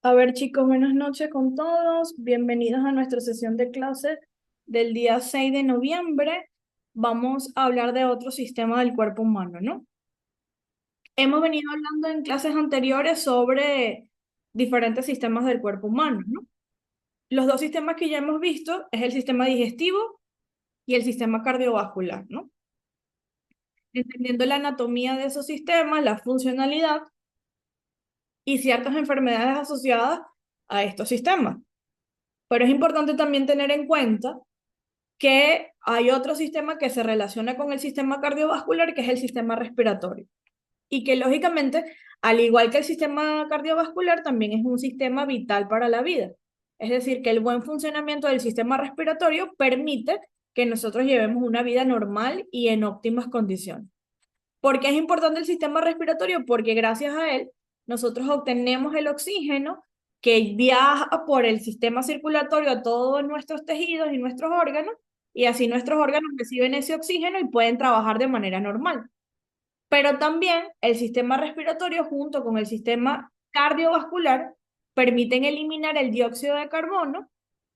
A ver, chicos, buenas noches con todos. Bienvenidos a nuestra sesión de clases del día 6 de noviembre. Vamos a hablar de otro sistema del cuerpo humano, ¿no? Hemos venido hablando en clases anteriores sobre diferentes sistemas del cuerpo humano, ¿no? Los dos sistemas que ya hemos visto es el sistema digestivo y el sistema cardiovascular, ¿no? Entendiendo la anatomía de esos sistemas, la funcionalidad y ciertas enfermedades asociadas a estos sistemas. Pero es importante también tener en cuenta que hay otro sistema que se relaciona con el sistema cardiovascular, que es el sistema respiratorio. Y que lógicamente, al igual que el sistema cardiovascular, también es un sistema vital para la vida. Es decir, que el buen funcionamiento del sistema respiratorio permite que nosotros llevemos una vida normal y en óptimas condiciones. ¿Por qué es importante el sistema respiratorio? Porque gracias a él nosotros obtenemos el oxígeno que viaja por el sistema circulatorio a todos nuestros tejidos y nuestros órganos, y así nuestros órganos reciben ese oxígeno y pueden trabajar de manera normal. Pero también el sistema respiratorio junto con el sistema cardiovascular permiten eliminar el dióxido de carbono,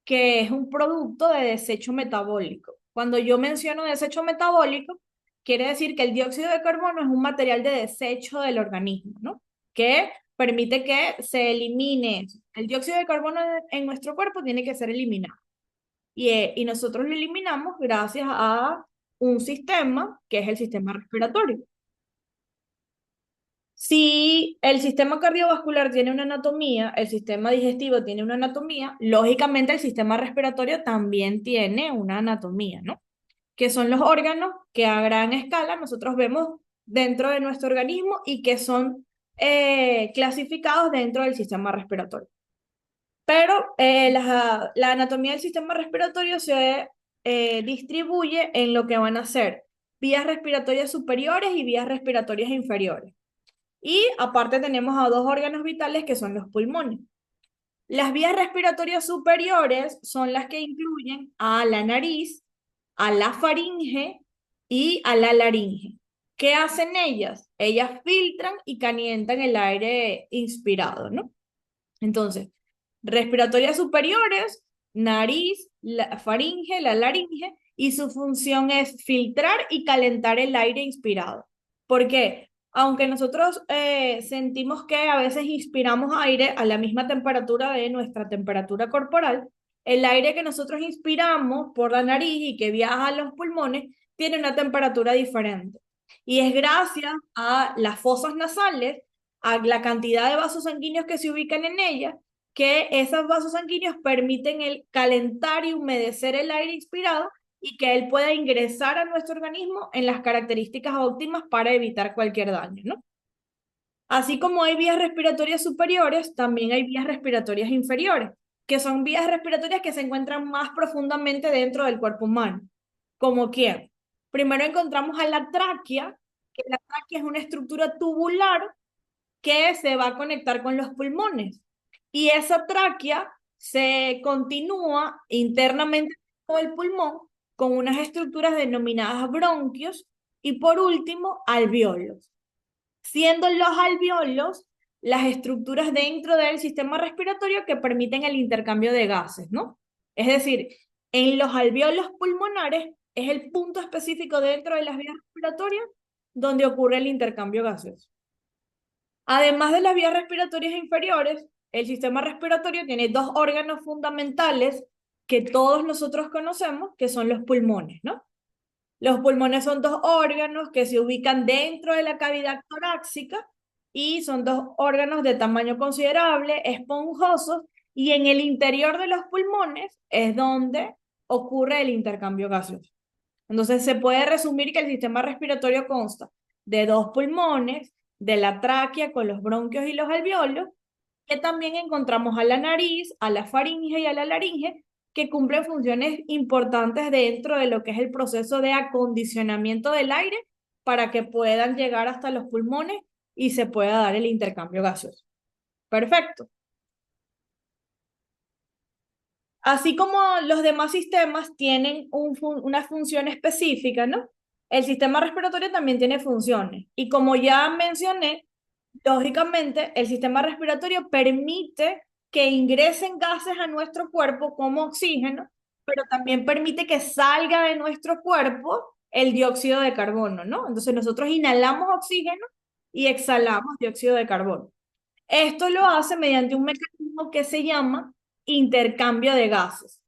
que es un producto de desecho metabólico. Cuando yo menciono desecho metabólico, quiere decir que el dióxido de carbono es un material de desecho del organismo, ¿no? Que permite que se elimine. El dióxido de carbono en nuestro cuerpo tiene que ser eliminado. Y nosotros lo eliminamos gracias a un sistema que es el sistema respiratorio. Si el sistema cardiovascular tiene una anatomía, el sistema digestivo tiene una anatomía, lógicamente el sistema respiratorio también tiene una anatomía, ¿no? Que son los órganos que a gran escala nosotros vemos dentro de nuestro organismo y que son clasificados dentro del sistema respiratorio. Pero la anatomía del sistema respiratorio se distribuye en lo que van a ser vías respiratorias superiores y vías respiratorias inferiores. Y aparte tenemos a dos órganos vitales que son los pulmones. Las vías respiratorias superiores son las que incluyen a la nariz, a la faringe y a la laringe. ¿Qué hacen ellas? Ellas filtran y calientan el aire inspirado, ¿no? Entonces, respiratorias superiores, nariz, la faringe, la laringe, y su función es filtrar y calentar el aire inspirado. ¿Por qué? Aunque nosotros sentimos que a veces inspiramos aire a la misma temperatura de nuestra temperatura corporal, el aire que nosotros inspiramos por la nariz y que viaja a los pulmones tiene una temperatura diferente. Y es gracias a las fosas nasales, a la cantidad de vasos sanguíneos que se ubican en ella, que esos vasos sanguíneos permiten el calentar y humedecer el aire inspirado y que él pueda ingresar a nuestro organismo en las características óptimas para evitar cualquier daño, ¿no? Así como hay vías respiratorias superiores, también hay vías respiratorias inferiores, que son vías respiratorias que se encuentran más profundamente dentro del cuerpo humano. ¿Como quién? Primero encontramos a la tráquea, que la tráquea es una estructura tubular que se va a conectar con los pulmones. Y esa tráquea se continúa internamente con el pulmón con unas estructuras denominadas bronquios y por último alvéolos. Siendo los alvéolos las estructuras dentro del sistema respiratorio que permiten el intercambio de gases, ¿no? Es decir, en los alvéolos pulmonares es el punto específico dentro de las vías respiratorias donde ocurre el intercambio gaseoso. Además de las vías respiratorias inferiores, el sistema respiratorio tiene dos órganos fundamentales que todos nosotros conocemos, que son los pulmones, ¿no? Los pulmones son dos órganos que se ubican dentro de la cavidad torácica y son dos órganos de tamaño considerable, esponjosos, y en el interior de los pulmones es donde ocurre el intercambio gaseoso. Entonces se puede resumir que el sistema respiratorio consta de dos pulmones, de la tráquea con los bronquios y los alvéolos, que también encontramos a la nariz, a la faringe y a la laringe, que cumplen funciones importantes dentro de lo que es el proceso de acondicionamiento del aire para que puedan llegar hasta los pulmones y se pueda dar el intercambio gaseoso. Perfecto. Así como los demás sistemas tienen una función específica, ¿no? El sistema respiratorio también tiene funciones. Y como ya mencioné, lógicamente el sistema respiratorio permite que ingresen gases a nuestro cuerpo como oxígeno, pero también permite que salga de nuestro cuerpo el dióxido de carbono, ¿no? Entonces nosotros inhalamos oxígeno y exhalamos dióxido de carbono. Esto lo hace mediante un mecanismo que se llama intercambio de gases.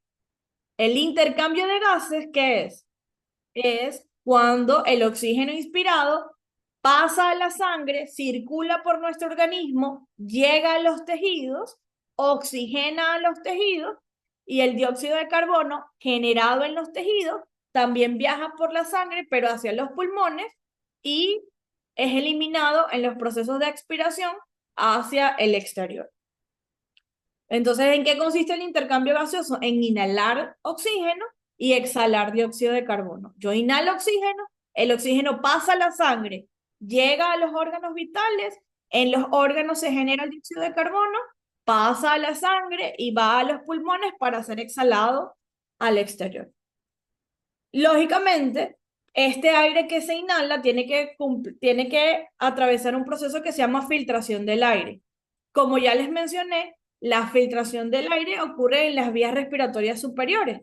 El intercambio de gases, ¿qué es? Es cuando el oxígeno inspirado pasa a la sangre, circula por nuestro organismo, llega a los tejidos, oxigena a los tejidos y el dióxido de carbono generado en los tejidos también viaja por la sangre, pero hacia los pulmones y es eliminado en los procesos de expiración hacia el exterior. Entonces, ¿en qué consiste el intercambio gaseoso? En inhalar oxígeno y exhalar dióxido de carbono. Yo inhalo oxígeno, el oxígeno pasa a la sangre, llega a los órganos vitales, en los órganos se genera el dióxido de carbono, pasa a la sangre y va a los pulmones para ser exhalado al exterior. Lógicamente, este aire que se inhala tiene que atravesar un proceso que se llama filtración del aire. Como ya les mencioné, la filtración del aire ocurre en las vías respiratorias superiores,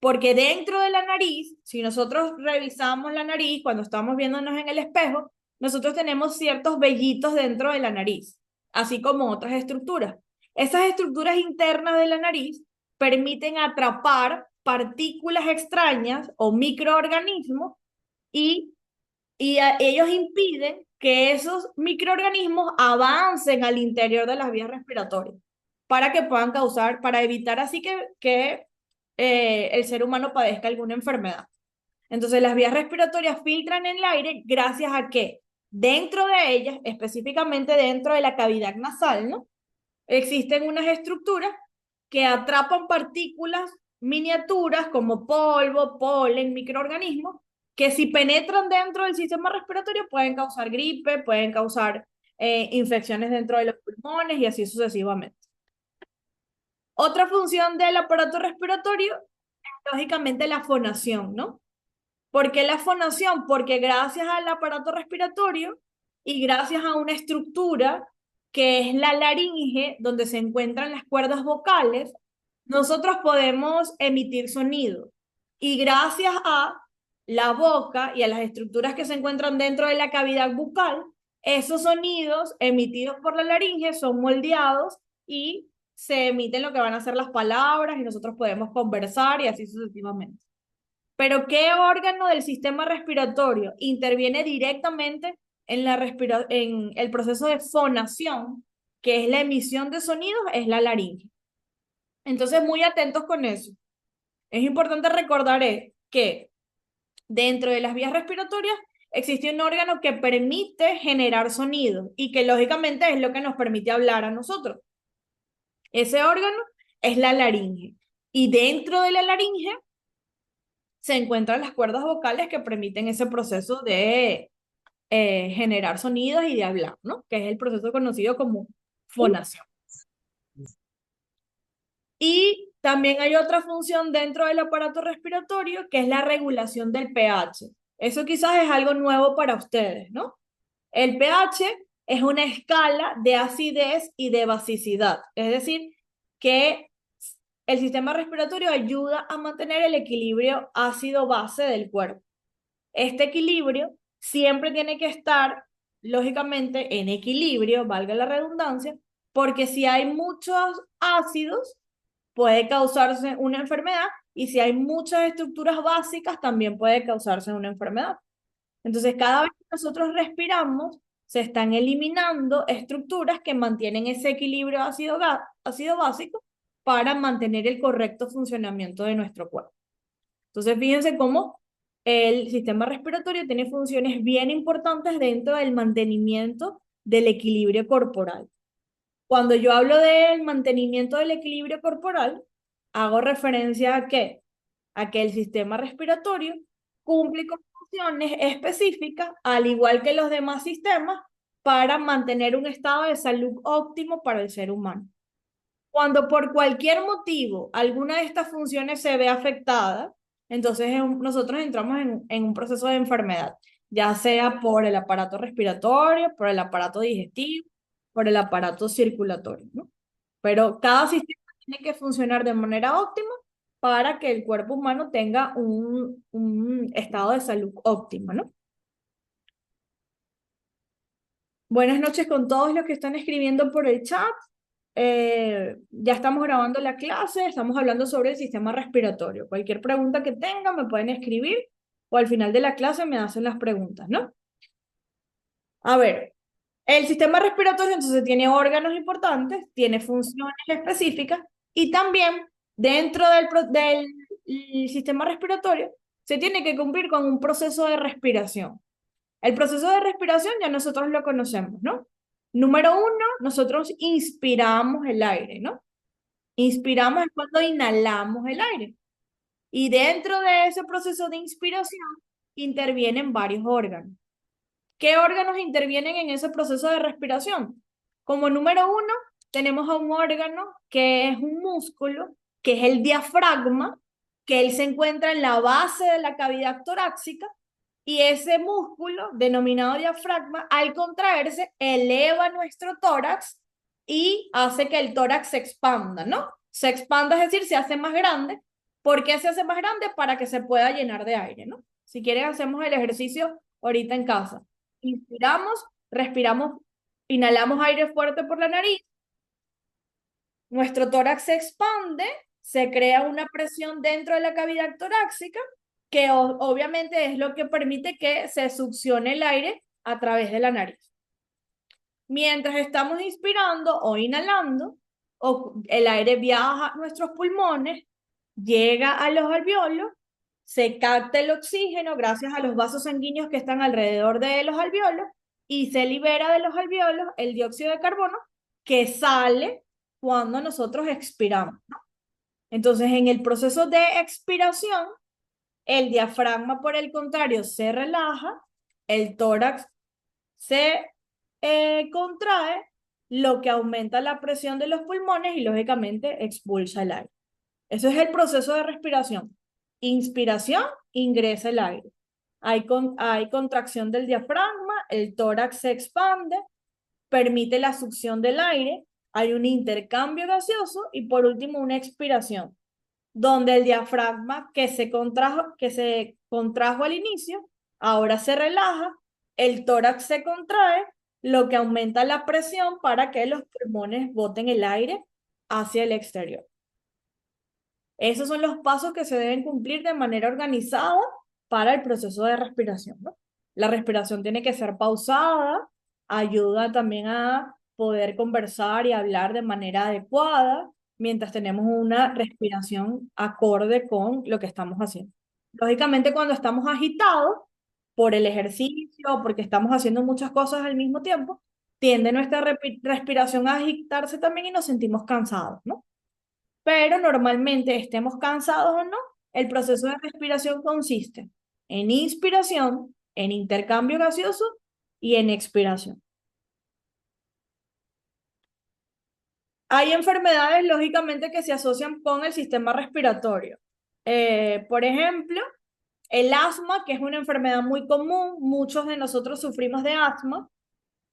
porque dentro de la nariz, si nosotros revisamos la nariz cuando estamos viéndonos en el espejo, nosotros tenemos ciertos vellitos dentro de la nariz, así como otras estructuras. Esas estructuras internas de la nariz permiten atrapar partículas extrañas o microorganismos y, ellos impiden que esos microorganismos avancen al interior de las vías respiratorias para que puedan causar, para evitar así que el ser humano padezca alguna enfermedad. Entonces las vías respiratorias filtran el aire gracias a que dentro de ellas, específicamente dentro de la cavidad nasal, ¿no? Existen unas estructuras que atrapan partículas miniaturas como polvo, polen, microorganismos, que si penetran dentro del sistema respiratorio pueden causar gripe, pueden causar infecciones dentro de los pulmones y así sucesivamente. Otra función del aparato respiratorio es lógicamente la fonación, ¿no? ¿Por qué la fonación? Porque gracias al aparato respiratorio y gracias a una estructura que es la laringe, donde se encuentran las cuerdas vocales, nosotros podemos emitir sonido. Y gracias a la boca y a las estructuras que se encuentran dentro de la cavidad bucal, esos sonidos emitidos por la laringe son moldeados y se emiten lo que van a ser las palabras y nosotros podemos conversar y así sucesivamente. Pero ¿qué órgano del sistema respiratorio interviene directamente en el proceso de fonación, que es la emisión de sonidos? Es la laringe. Entonces, muy atentos con eso. Es importante recordar que dentro de las vías respiratorias existe un órgano que permite generar sonido y que lógicamente es lo que nos permite hablar a nosotros. Ese órgano es la laringe. Y dentro de la laringe se encuentran las cuerdas vocales que permiten ese proceso de generar sonidos y de hablar, ¿no? Que es el proceso conocido como fonación. Y también hay otra función dentro del aparato respiratorio que es la regulación del pH. Eso quizás es algo nuevo para ustedes, ¿no? El pH es una escala de acidez y de basicidad, es decir, que el sistema respiratorio ayuda a mantener el equilibrio ácido-base del cuerpo. Este equilibrio siempre tiene que estar, lógicamente, en equilibrio, valga la redundancia, porque si hay muchos ácidos, puede causarse una enfermedad, y si hay muchas estructuras básicas, también puede causarse una enfermedad. Entonces, cada vez que nosotros respiramos, se están eliminando estructuras que mantienen ese equilibrio ácido básico para mantener el correcto funcionamiento de nuestro cuerpo. Entonces, fíjense cómo el sistema respiratorio tiene funciones bien importantes dentro del mantenimiento del equilibrio corporal. Cuando yo hablo del mantenimiento del equilibrio corporal, hago referencia a qué? A que el sistema respiratorio cumple con funciones específicas, al igual que los demás sistemas, para mantener un estado de salud óptimo para el ser humano. Cuando por cualquier motivo alguna de estas funciones se ve afectada, entonces nosotros entramos en un proceso de enfermedad, ya sea por el aparato respiratorio, por el aparato digestivo, por el aparato circulatorio, ¿no? pero cada sistema tiene que funcionar de manera óptima para que el cuerpo humano tenga un estado de salud óptimo, ¿no? Buenas noches con todos los que están escribiendo por el chat. Ya estamos grabando la clase, estamos hablando sobre el sistema respiratorio. Cualquier pregunta que tengan me pueden escribir o al final de la clase me hacen las preguntas, ¿no? A ver, el sistema respiratorio entonces tiene órganos importantes, tiene funciones específicas y también dentro del sistema respiratorio se tiene que cumplir con un proceso de respiración. El proceso de respiración ya nosotros lo conocemos, ¿no? Número uno, nosotros inspiramos el aire, ¿no? Inspiramos es cuando inhalamos el aire. Y dentro de ese proceso de inspiración intervienen varios órganos. ¿Qué órganos intervienen en ese proceso de respiración? Como número uno, tenemos a un órgano que es un músculo, que es el diafragma, que él se encuentra en la base de la cavidad torácica, y ese músculo, denominado diafragma, al contraerse, eleva nuestro tórax y hace que el tórax se expanda, ¿no? Se expanda, es decir, se hace más grande. ¿Por qué se hace más grande? Para que se pueda llenar de aire, ¿no? Si quieren, hacemos el ejercicio ahorita en casa. Inspiramos, respiramos, inhalamos aire fuerte por la nariz, nuestro tórax se expande, se crea una presión dentro de la cavidad torácica, que obviamente es lo que permite que se succione el aire a través de la nariz. Mientras estamos inspirando o inhalando, el aire viaja a nuestros pulmones, llega a los alvéolos, se capta el oxígeno gracias a los vasos sanguíneos que están alrededor de los alvéolos y se libera de los alvéolos el dióxido de carbono que sale cuando nosotros expiramos, ¿no? Entonces, en el proceso de expiración, el diafragma, por el contrario, se relaja, el tórax se contrae, lo que aumenta la presión de los pulmones y lógicamente expulsa el aire. Eso es el proceso de respiración. Inspiración, ingresa el aire. Hay contracción del diafragma, el tórax se expande, permite la succión del aire, hay un intercambio gaseoso y por último una expiración, donde el diafragma que se contrajo al inicio, ahora se relaja, el tórax se contrae, lo que aumenta la presión para que los pulmones boten el aire hacia el exterior. Esos son los pasos que se deben cumplir de manera organizada para el proceso de respiración, ¿no? La respiración tiene que ser pausada, ayuda también a poder conversar y hablar de manera adecuada mientras tenemos una respiración acorde con lo que estamos haciendo. Lógicamente, cuando estamos agitados por el ejercicio o porque estamos haciendo muchas cosas al mismo tiempo, tiende nuestra respiración a agitarse también y nos sentimos cansados, ¿no? Pero normalmente, estemos cansados o no, el proceso de respiración consiste en inspiración, en intercambio gaseoso y en expiración. Hay enfermedades, lógicamente, que se asocian con el sistema respiratorio. Por ejemplo, el asma, que es una enfermedad muy común, muchos de nosotros sufrimos de asma,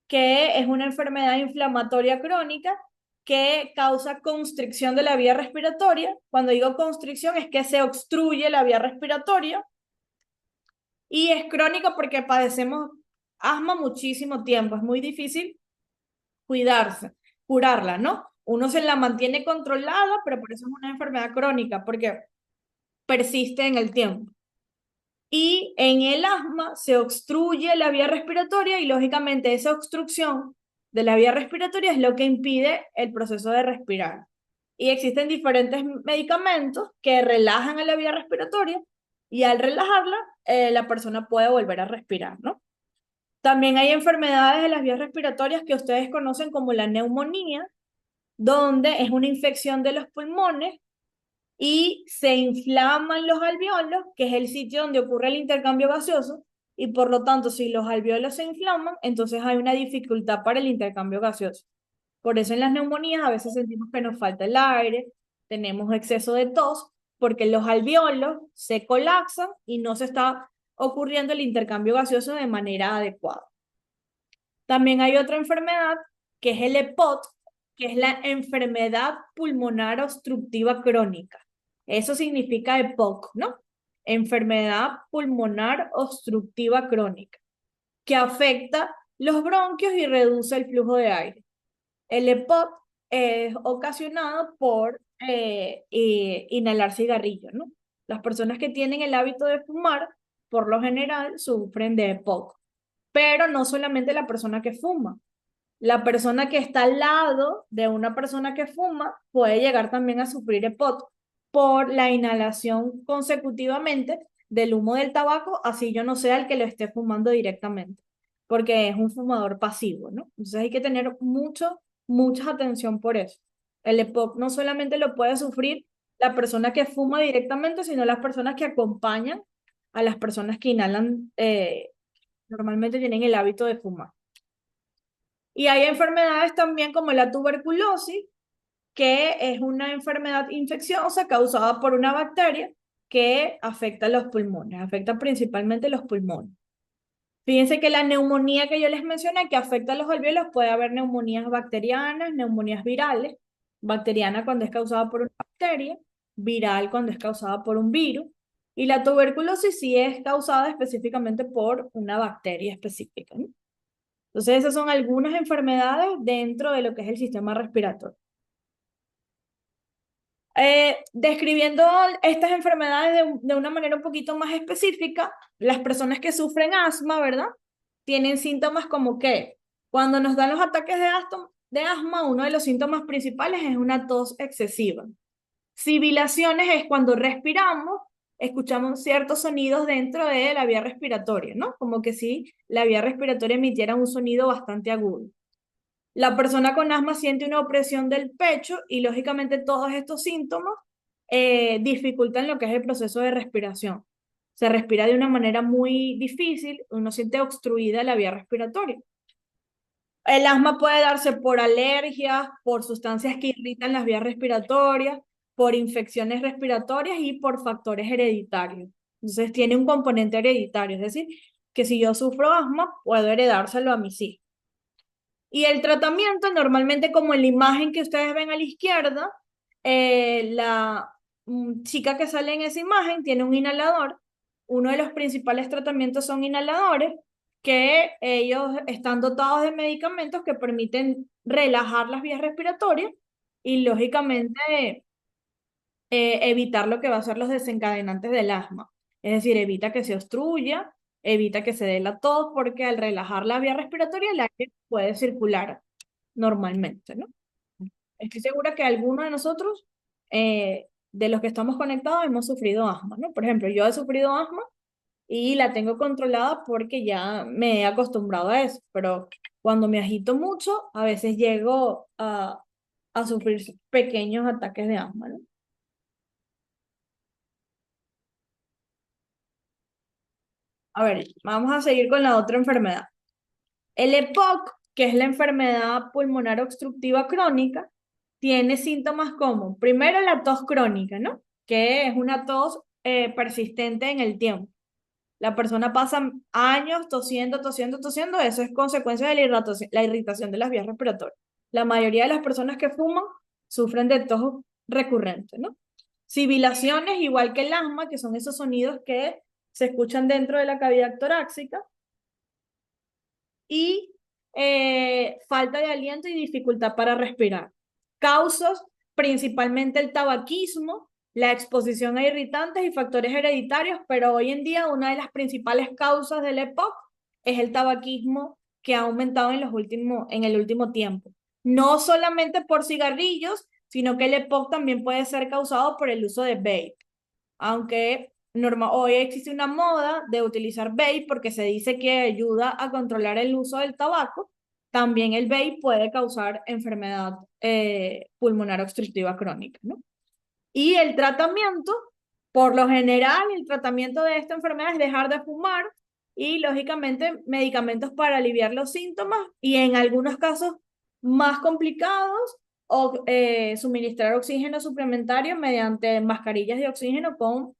que es una enfermedad inflamatoria crónica que causa constricción de la vía respiratoria. Cuando digo constricción es que se obstruye la vía respiratoria y es crónica porque padecemos asma muchísimo tiempo. Es muy difícil cuidarse, curarla, ¿no? Uno se la mantiene controlada, pero por eso es una enfermedad crónica, porque persiste en el tiempo. Y en el asma se obstruye la vía respiratoria y lógicamente esa obstrucción de la vía respiratoria es lo que impide el proceso de respirar. Y existen diferentes medicamentos que relajan a la vía respiratoria y al relajarla, la persona puede volver a respirar, ¿no? También hay enfermedades de las vías respiratorias que ustedes conocen como la neumonía, donde es una infección de los pulmones y se inflaman los alvéolos, que es el sitio donde ocurre el intercambio gaseoso, y por lo tanto, si los alvéolos se inflaman, entonces hay una dificultad para el intercambio gaseoso. Por eso en las neumonías a veces sentimos que nos falta el aire, tenemos exceso de tos, porque los alvéolos se colapsan y no se está ocurriendo el intercambio gaseoso de manera adecuada. También hay otra enfermedad que es el EPOC, que es la enfermedad pulmonar obstructiva crónica. Eso significa EPOC, ¿no? Enfermedad pulmonar obstructiva crónica, que afecta los bronquios y reduce el flujo de aire. El EPOC es ocasionado por inhalar cigarrillos, ¿no? Las personas que tienen el hábito de fumar, por lo general, sufren de EPOC. Pero no solamente la persona que fuma. La persona que está al lado de una persona que fuma puede llegar también a sufrir EPOC por la inhalación consecutivamente del humo del tabaco, así yo no sea el que lo esté fumando directamente, porque es un fumador pasivo, ¿no? Entonces hay que tener mucha atención por eso. El EPOC no solamente lo puede sufrir la persona que fuma directamente, sino las personas que acompañan a las personas que inhalan, normalmente tienen el hábito de fumar. Y hay enfermedades también como la tuberculosis, que es una enfermedad infecciosa causada por una bacteria que afecta los pulmones, afecta principalmente los pulmones. Fíjense que la neumonía que yo les mencioné, que afecta a los alvéolos, puede haber neumonías bacterianas, neumonías virales, bacteriana cuando es causada por una bacteria, viral cuando es causada por un virus, y la tuberculosis sí es causada específicamente por una bacteria específica, ¿no? Entonces, esas son algunas enfermedades dentro de lo que es el sistema respiratorio. Describiendo estas enfermedades de una manera un poquito más específica, las personas que sufren asma, ¿verdad? Tienen síntomas como que cuando nos dan los ataques de asma, uno de los síntomas principales es una tos excesiva. Sibilaciones es cuando respiramos, escuchamos ciertos sonidos dentro de la vía respiratoria, ¿no? Como que si la vía respiratoria emitiera un sonido bastante agudo. La persona con asma siente una opresión del pecho y lógicamente todos estos síntomas dificultan lo que es el proceso de respiración. Se respira de una manera muy difícil, uno siente obstruida la vía respiratoria. El asma puede darse por alergias, por sustancias que irritan las vías respiratorias, por infecciones respiratorias y por factores hereditarios. Entonces tiene un componente hereditario, es decir, que si yo sufro asma, puedo heredárselo a mis hijos. Y el tratamiento, normalmente como en la imagen que ustedes ven a la izquierda, la chica que sale en esa imagen tiene un inhalador. Uno de los principales tratamientos son inhaladores, que ellos están dotados de medicamentos que permiten relajar las vías respiratorias y lógicamente evitar lo que va a ser los desencadenantes del asma. Es decir, evita que se obstruya, evita que se dé la tos, porque al relajar la vía respiratoria el aire puede circular normalmente, ¿no? Estoy segura que alguno de nosotros, de los que estamos conectados, hemos sufrido asma, ¿no? Por ejemplo, yo he sufrido asma y la tengo controlada porque ya me he acostumbrado a eso, pero cuando me agito mucho, a veces llego a sufrir pequeños ataques de asma, ¿no? A ver, vamos a seguir con la otra enfermedad. El EPOC, que es la enfermedad pulmonar obstructiva crónica, tiene síntomas como, primero, la tos crónica, ¿no? Que es una tos persistente en el tiempo. La persona pasa años tosiendo, eso es consecuencia de la irritación de las vías respiratorias. La mayoría de las personas que fuman sufren de tos recurrente, ¿no? Sibilaciones, igual que el asma, que son esos sonidos que se escuchan dentro de la cavidad torácica, y falta de aliento y dificultad para respirar. Causas, principalmente el tabaquismo, la exposición a irritantes y factores hereditarios, pero hoy en día una de las principales causas del EPOC es el tabaquismo, que ha aumentado en el último tiempo. No solamente por cigarrillos, sino que el EPOC también puede ser causado por el uso de vape, aunque hoy existe una moda de utilizar vape porque se dice que ayuda a controlar el uso del tabaco. También el vape puede causar enfermedad pulmonar obstructiva crónica, ¿no? Y el tratamiento, por lo general, el tratamiento de esta enfermedad es dejar de fumar y, lógicamente, medicamentos para aliviar los síntomas y, en algunos casos más complicados, o suministrar oxígeno suplementario mediante mascarillas de oxígeno con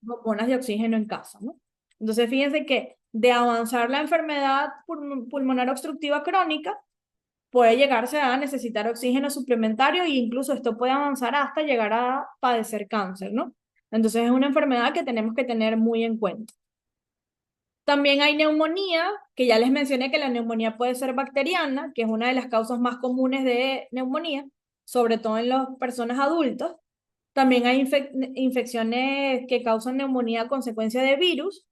bombonas de oxígeno en casa, ¿no? Entonces, fíjense que de avanzar la enfermedad pulmonar obstructiva crónica, puede llegarse a necesitar oxígeno suplementario e incluso esto puede avanzar hasta llegar a padecer cáncer, ¿no? Entonces es una enfermedad que tenemos que tener muy en cuenta. También hay neumonía, que ya les mencioné que la neumonía puede ser bacteriana, que es una de las causas más comunes de neumonía, sobre todo en las personas adultas. También hay infecciones que causan neumonía a consecuencia de virus.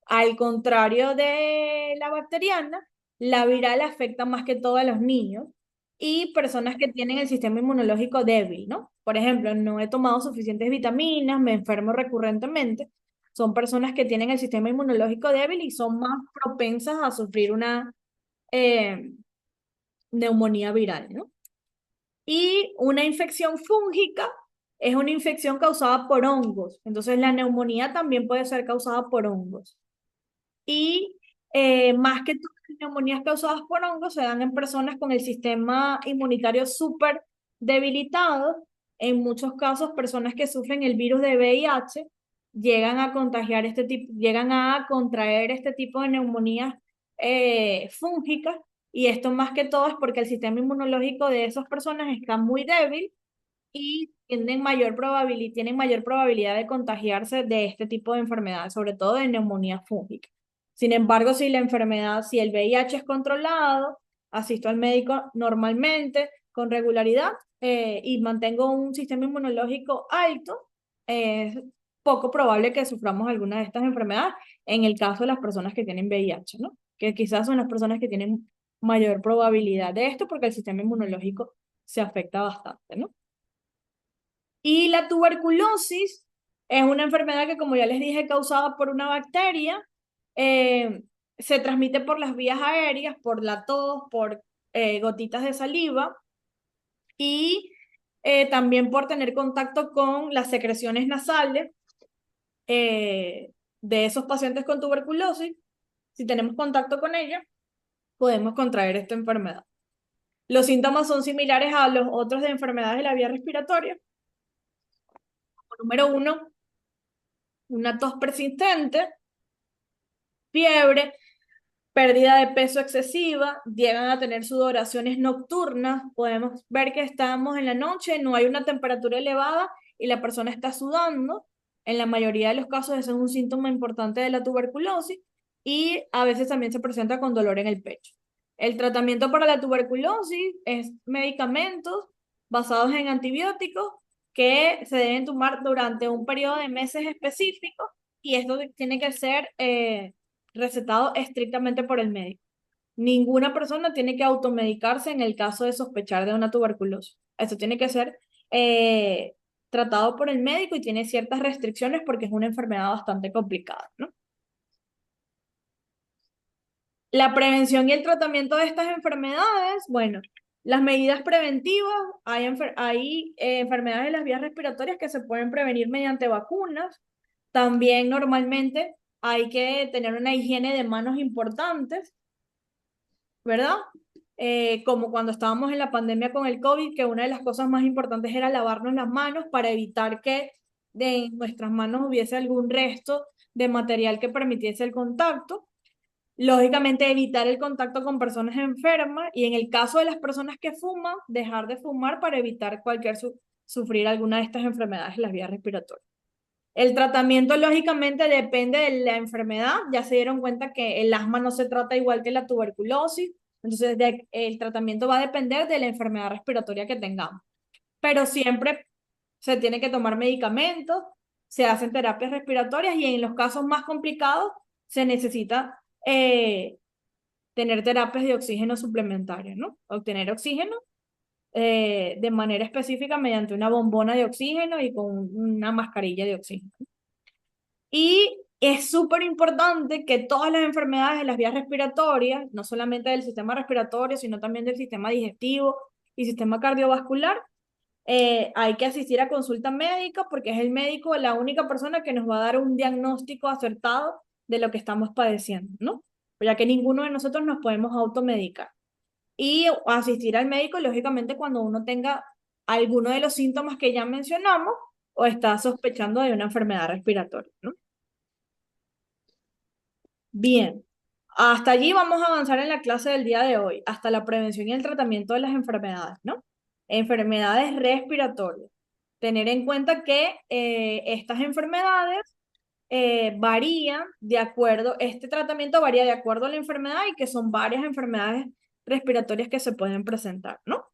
Al contrario de la bacteriana, la viral afecta más que todo a los niños y personas que tienen el sistema inmunológico débil, ¿no? Por ejemplo, no he tomado suficientes vitaminas, me enfermo recurrentemente. Son personas que tienen el sistema inmunológico débil y son más propensas a sufrir una eh, neumonía viral, ¿no? Y una infección fúngica es una infección causada por hongos. Entonces, la neumonía también puede ser causada por hongos. Y más que todas las neumonías causadas por hongos se dan en personas con el sistema inmunitario súper debilitado. En muchos casos, personas que sufren el virus de VIH llegan a contagiar este tipo, llegan a contraer este tipo de neumonías fúngicas. Y esto más que todo es porque el sistema inmunológico de esas personas está muy débil y tienen mayor probabilidad de contagiarse de este tipo de enfermedades, sobre todo de neumonía fúngica. Sin embargo, si la enfermedad, si el VIH es controlado, asisto al médico normalmente, con regularidad, y mantengo un sistema inmunológico alto, es poco probable que suframos alguna de estas enfermedades en el caso de las personas que tienen VIH, ¿no? Que quizás son las personas que tienen mayor probabilidad de esto porque el sistema inmunológico se afecta bastante, ¿no? Y la tuberculosis es una enfermedad que, como ya les dije, causada por una bacteria, eh, se transmite por las vías aéreas, por la tos, por gotitas de saliva y también por tener contacto con las secreciones nasales de esos pacientes con tuberculosis. Si tenemos contacto con ella, podemos contraer esta enfermedad. Los síntomas son similares a los otros de enfermedades de la vía respiratoria. Número uno, una tos persistente, fiebre, pérdida de peso excesiva, llegan a tener sudoraciones nocturnas, podemos ver que estamos en la noche, no hay una temperatura elevada y la persona está sudando. En la mayoría de los casos ese es un síntoma importante de la tuberculosis y a veces también se presenta con dolor en el pecho. El tratamiento para la tuberculosis es medicamentos basados en antibióticos que se deben tomar durante un periodo de meses específicos y esto tiene que ser recetado estrictamente por el médico. Ninguna persona tiene que automedicarse en el caso de sospechar de una tuberculosis. Esto tiene que ser eh, tratado por el médico y tiene ciertas restricciones porque es una enfermedad bastante complicada, ¿no? La prevención y el tratamiento de estas enfermedades, bueno, las medidas preventivas, hay enfermedades de las vías respiratorias que se pueden prevenir mediante vacunas. También normalmente hay que tener una higiene de manos importantes, ¿verdad? Como cuando estábamos en la pandemia con el COVID, que una de las cosas más importantes era lavarnos las manos para evitar que de nuestras manos hubiese algún resto de material que permitiese el contacto. Lógicamente, evitar el contacto con personas enfermas y en el caso de las personas que fuman, dejar de fumar para evitar sufrir alguna de estas enfermedades en las vías respiratorias. El tratamiento, lógicamente, depende de la enfermedad. Ya se dieron cuenta que el asma no se trata igual que la tuberculosis. Entonces, el tratamiento va a depender de la enfermedad respiratoria que tengamos. Pero siempre se tiene que tomar medicamentos, se hacen terapias respiratorias y en los casos más complicados se necesita tener terapias de oxígeno suplementarias, ¿no? Obtener oxígeno de manera específica mediante una bombona de oxígeno y con una mascarilla de oxígeno. Y es súper importante que todas las enfermedades de las vías respiratorias, no solamente del sistema respiratorio, sino también del sistema digestivo y sistema cardiovascular, hay que asistir a consulta médica porque es el médico la única persona que nos va a dar un diagnóstico acertado de lo que estamos padeciendo, ¿no? Ya que ninguno de nosotros nos podemos automedicar. Y asistir al médico, lógicamente, cuando uno tenga alguno de los síntomas que ya mencionamos o está sospechando de una enfermedad respiratoria, ¿no? Bien, Hasta allí vamos a avanzar en la clase del día de hoy, hasta la prevención y el tratamiento de las enfermedades, ¿no? Enfermedades respiratorias. Tener en cuenta que estas enfermedades varían de acuerdo, este tratamiento varía de acuerdo a la enfermedad y que son varias enfermedades respiratorias que se pueden presentar, ¿no?